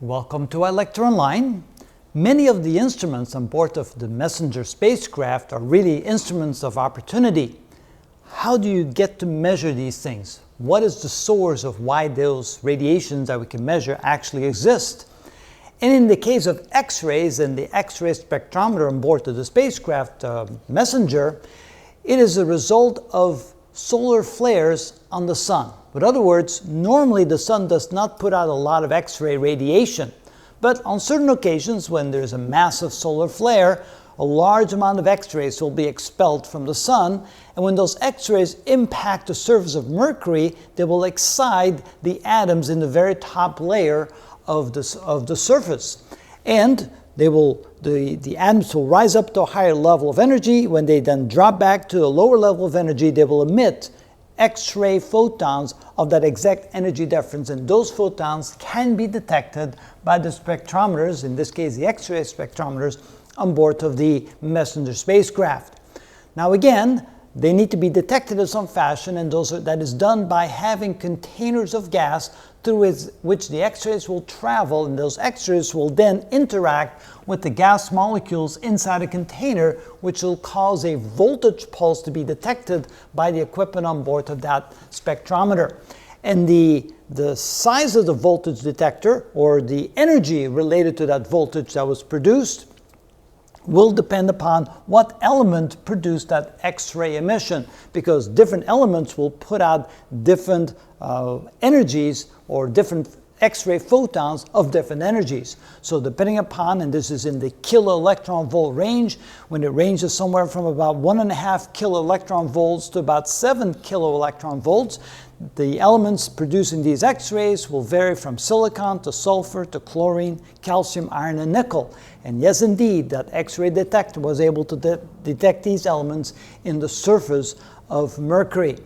Welcome to iLecture Many of the instruments on board of the Messenger spacecraft are really instruments of opportunity. How do you get to measure these things? What is the source of why those radiations that we can measure actually exist? And in the case of X-rays and the X-ray spectrometer on board of the spacecraft Messenger, it is a result of solar flares on the sun. In other words, normally the sun does not put out a lot of X-ray radiation, but on certain occasions when there's a massive solar flare, a large amount of X-rays will be expelled from the sun, and when those X-rays impact the surface of Mercury, they will excite the atoms in the very top layer of the surface. And the atoms will rise up to a higher level of energy. When they then drop back to a lower level of energy, they will emit X-ray photons of that exact energy difference, and those photons can be detected by the spectrometers, in this case the X-ray spectrometers, on board of the Messenger spacecraft. Now again, they need to be detected in some fashion, and that is done by having containers of gas through which the X-rays will travel, and those X-rays will then interact with the gas molecules inside a container, which will cause a voltage pulse to be detected by the equipment on board of that spectrometer. And the size of the voltage detector, or the energy related to that voltage that was produced, will depend upon what element produced that X-ray emission, because different elements will put out different energies or different X-ray photons of different energies. So depending upon, and this is in the kilo-electron-volt range, when it ranges somewhere from about 1.5 kilo-electron volts to about 7 kilo-electron volts, the elements producing these X-rays will vary from silicon to sulfur to chlorine, calcium, iron, and nickel. And yes, indeed, that X-ray detector was able to detect these elements in the surface of Mercury.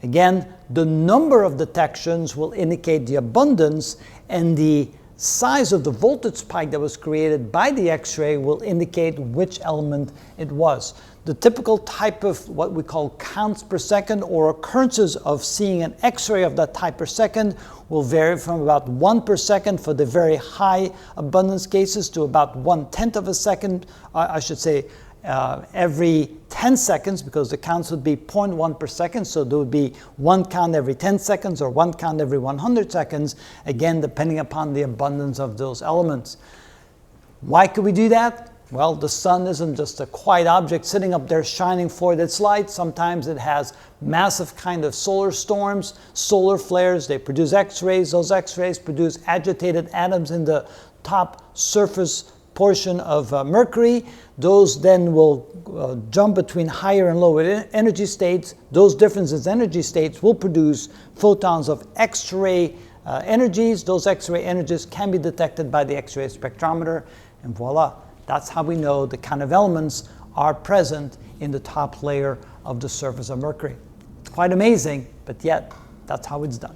Again, the number of detections will indicate the abundance, and the size of the voltage spike that was created by the X-ray will indicate which element it was. The typical type of what we call counts per second, or occurrences of seeing an X-ray of that type per second, will vary from about 1 per second for the very high abundance cases to about 1/10 of a second, every 10 seconds, because the counts would be 0.1 per second, so there would be one count every 10 seconds or one count every 100 seconds, again depending upon the abundance of those elements. Why could we do that? Well, the sun isn't just a quiet object sitting up there shining forth its light. Sometimes it has massive kind of solar storms, solar flares. They produce X-rays. Those X-rays produce agitated atoms in the top surface portion of Mercury. Those then will jump between higher and lower energy states. Those differences in energy states will produce photons of X-ray energies. Those X-ray energies can be detected by the X-ray spectrometer, and voila. That's how we know the kind of elements are present in the top layer of the surface of Mercury. It's quite amazing, but yet that's how it's done.